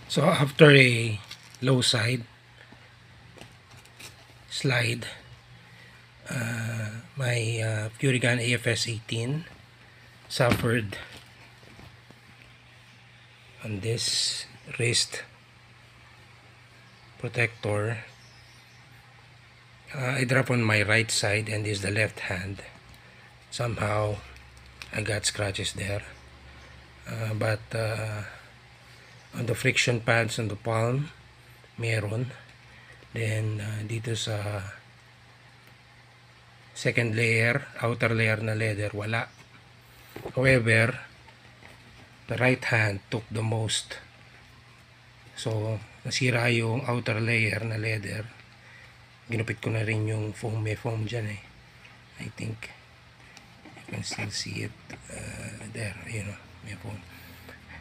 So after a low side slide, my Purigan AFS 18 suffered on this wrist protector. I drop on my right side and this is the left hand. Somehow I got scratches there, but on the friction pads on the palm meron. Then dito sa second layer, outer layer na leather, wala. However, the right hand took the most. So nasira yung outer layer na leather. Ginupit ko na rin yung foam, may foam dyan eh. I think you can still see it there, you know, may foam.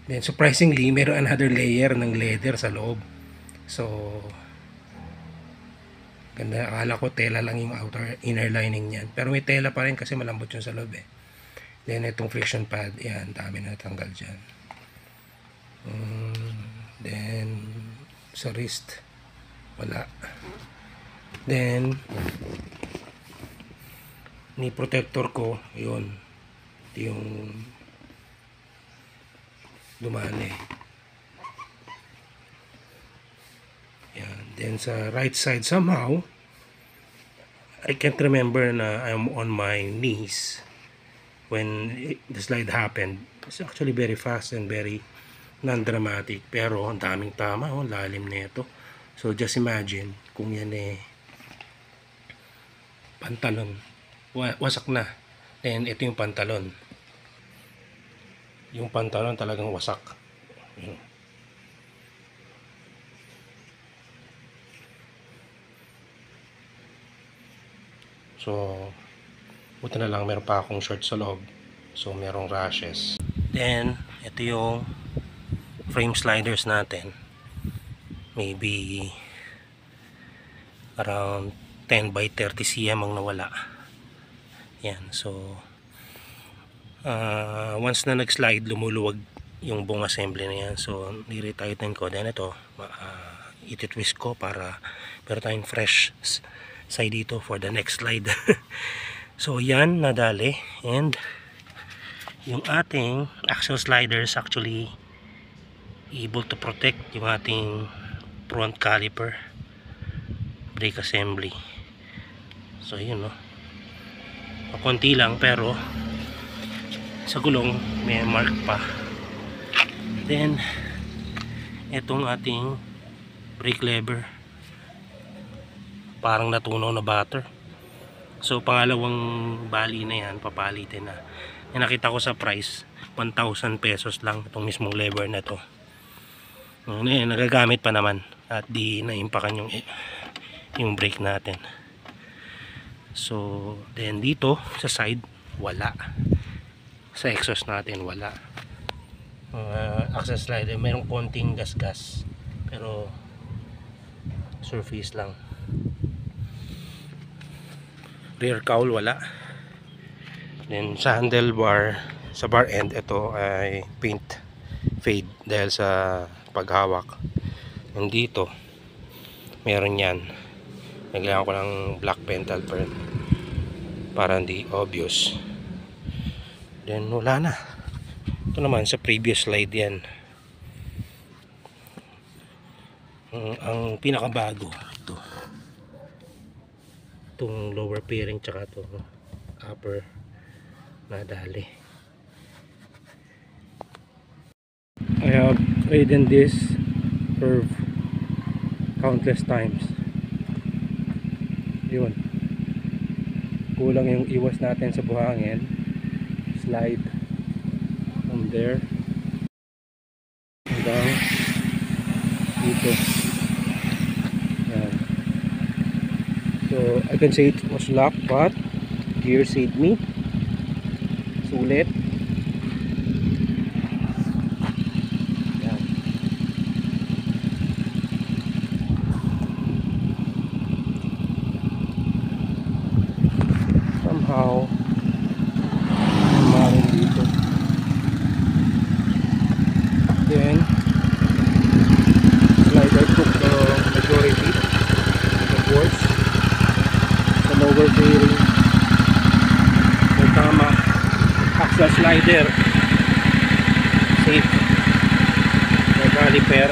Then surprisingly, meron another layer ng leather sa loob. So ganda, akala ko tela lang yung outer inner lining niyan, pero may tela pa rin kasi malambot yung sa loob eh. Then itong friction pad, yan, dami na natanggal dyan. Then sa wrist wala. Then ni protector ko, yun, yung dumali. Yan. Then sa right side, somehow I can't remember na I'm on my knees when the slide happened. It's actually very fast and very non-dramatic, pero ang daming tama, oh, lalim na ito. So just imagine kung yan eh pantalon, wasak na. Then ito yung pantalon. Yung pantalon talagang wasak. Yun. So buti na lang meron pa akong short sa loob, so merong rashes. Then ito yung frame sliders natin, maybe around 10 by 30 cm ang nawala. Yan, so once na nag-slide, lumuluwag yung buong assembly na yan. So nire-tighten ko. Then ito, iti-twist ko para meron tayong fresh side dito for the next slide. So yan, nadali. And yung ating axle sliders actually able to protect yung ating front caliper brake assembly. So yun, no, konti lang pero sa gulong may mark pa. Then itong ating brake lever parang natunaw na butter. So pangalawang bali na yan, papalitin na. Yung nakita ko sa price, 1,000 pesos lang itong mismong lever na to. Nagagamit pa naman at di naimpakan yung brake natin. So then dito sa side wala, sa exhaust natin wala. Axle slider mayroong konting gas pero surface lang. Rear cowl wala. Then sa handlebar, sa bar end, ito ay paint fade dahil sa paghawak. And dito meron yan, naglayan ko ng black pentel para hindi obvious. Then wala na. Ito naman sa previous slide yan. Ang pinakabago ito, itong lower fairing tsaka ito upper nadali. I have ridden this curve countless times. Yun, kulang yung iwas natin sa buhangin. Slide from there hanggang dito. Yan. So I can say it was luck, but gear saved me. Sulit. Yan. Somehow maring dito. Then slider, safe, caliper,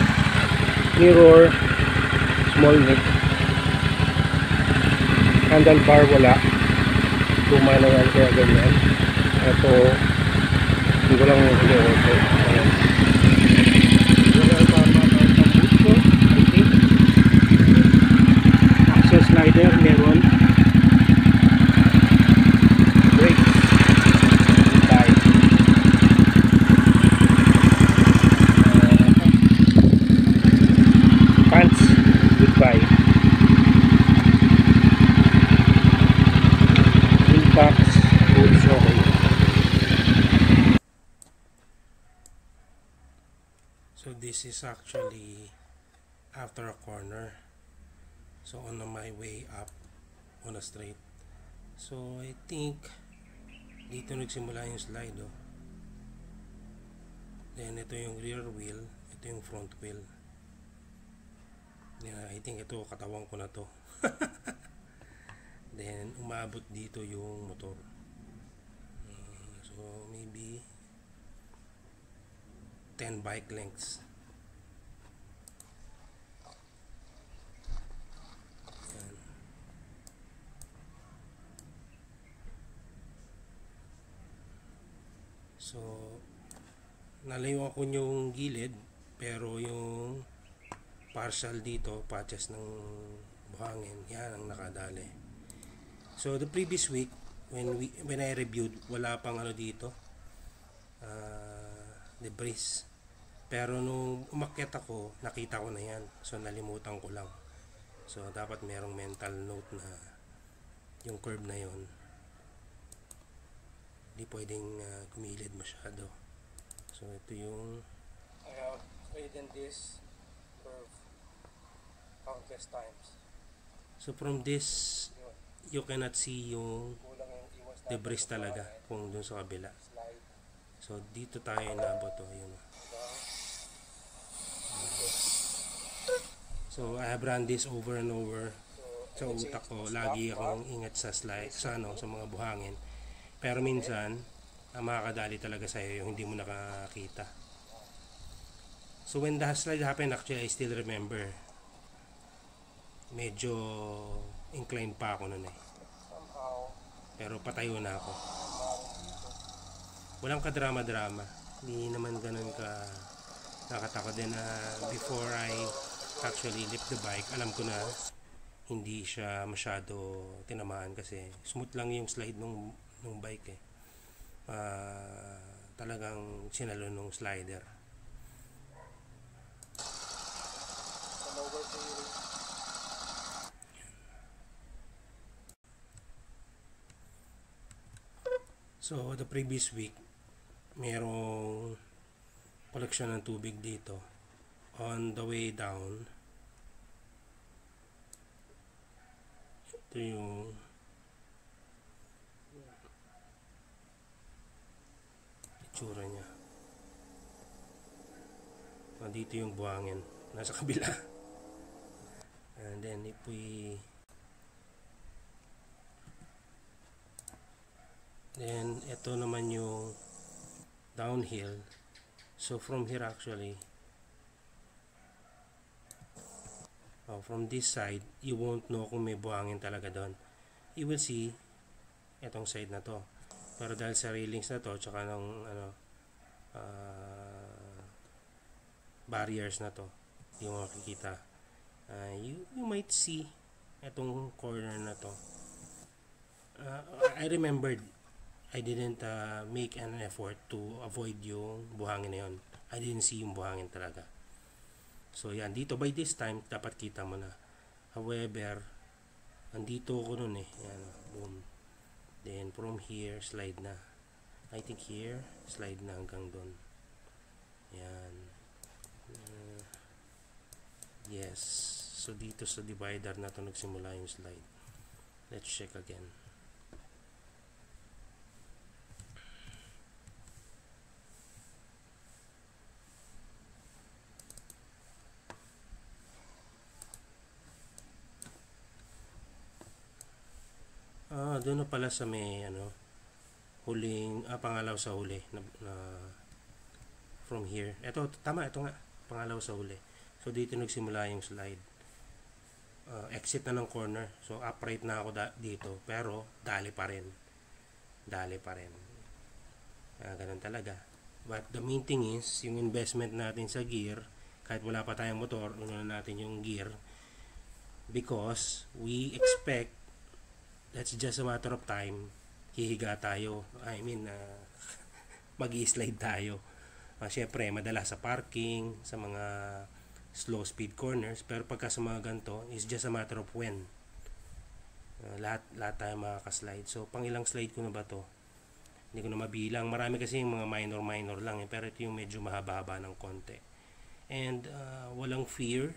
mirror, small neck, handlebar wala, luma na yan kaya ganyan. Ito hindi ko lang ito. Ayan. Axle slider meron, brake, tire, pants, goodbye, box, boots, okay. So this is actually after a corner, so on my way up on a straight. So I think dito nagsimula yung slide, oh. Then ito yung rear wheel, ito yung front wheel. Yeah, I think ito katawan ko na to. Then umabot dito yung motor. So maybe 10 bike lengths. Yan. So nalayo ako yung gilid, pero yung partial dito, patches ng buhangin, yan ang nakadali. So the previous week when I reviewed, wala pang ano dito, debris. Pero nung umakyat ako, nakita ko na yan. So nalimutan ko lang. So dapat merong mental note na yung curve na yon hindi pwedeng kumilid masyado. So ito yung I have ridden this curve countless times. So from this you cannot see yung debris talaga kung dun sa kabila. So dito tayo inabot, oh, yun. So I have run this over and over sa utak ko. Lagi akong ingat sa slide, sa mga buhangin. Pero minsan makakadali talaga sa iyo yung hindi mo nakakita. So when the slide happened, actually I still remember, medyo inclined pa ako nun eh. Pero patayo na ako. Walang kadrama-drama. Hindi naman ganun ka nakatakot din na before I actually lift the bike, alam ko na hindi siya masyado tinamaan kasi smooth lang yung slide nung bike eh. Talagang sinalo nung slider. So the previous week, merong collection ng tubig dito. On the way down, ito yung itsura niya. Dito yung buhangin, nasa kabila. And then if we then ito naman yung downhill. So from here actually, from this side, you won't know kung may buhangin talaga doon. You will see etong side na to. Pero dahil sa railings na to, tsaka ng barriers na to, yung makikita, you might see etong corner na to. I remembered I didn't make an effort to avoid yung buhangin na yun. I didn't see yung buhangin talaga. So yan, dito by this time dapat kita mo na. However, andito ko nun eh. Yan, boom. Then from here, slide na. I think here, slide na hanggang doon. Yan. Yes. So dito sa divider na to nagsimula yung slide. Let's check again. Doon na pala sa may pangalaw sa huli na from here. Ito, tama, ito nga, pangalaw sa huli. So, dito nagsimula yung slide. Exit na ng corner. So, upright na ako dito. Pero, dali pa rin. Ganun talaga. But, the main thing is, yung investment natin sa gear, kahit wala pa tayong motor, unahin natin yung gear. Because, we expect, that's just a matter of time, hihiga tayo. Mag-i-slide tayo. Siyempre, madalas sa parking, sa mga slow speed corners, pero pagka sa mga ganito, is just a matter of when. Lahat tayo makakaslide. So, pang ilang slide ko na ba to? Hindi ko na mabilang. Marami kasi yung mga minor lang, pero ito yung medyo mahaba-haba ng konti. And walang fear,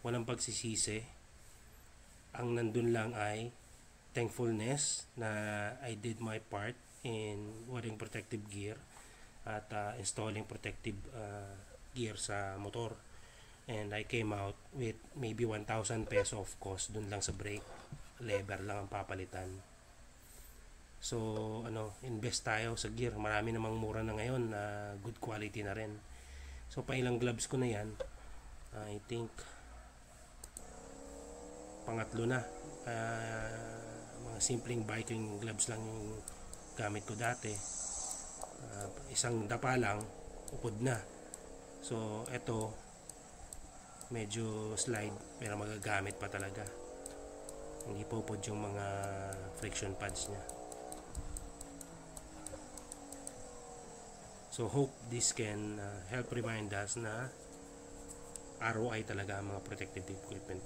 walang pagsisisi. Ang nandun lang ay thankfulness na I did my part in wearing protective gear at installing protective gear sa motor. And I came out with maybe 1,000 peso of cost dun lang sa brake. Lever lang ang papalitan. So, invest tayo sa gear. Marami namang mura na ngayon na good quality na rin. So, pa ilang gloves ko na yan. I think pangatlo na. Mga simpleng biking gloves lang yung gamit ko dati. Isang dapa lang, upod na. So, eto medyo slide pero magagamit pa talaga. Hindi po upod yung mga friction pads niya. So hope this can help remind us na ROI talaga ang mga protective equipment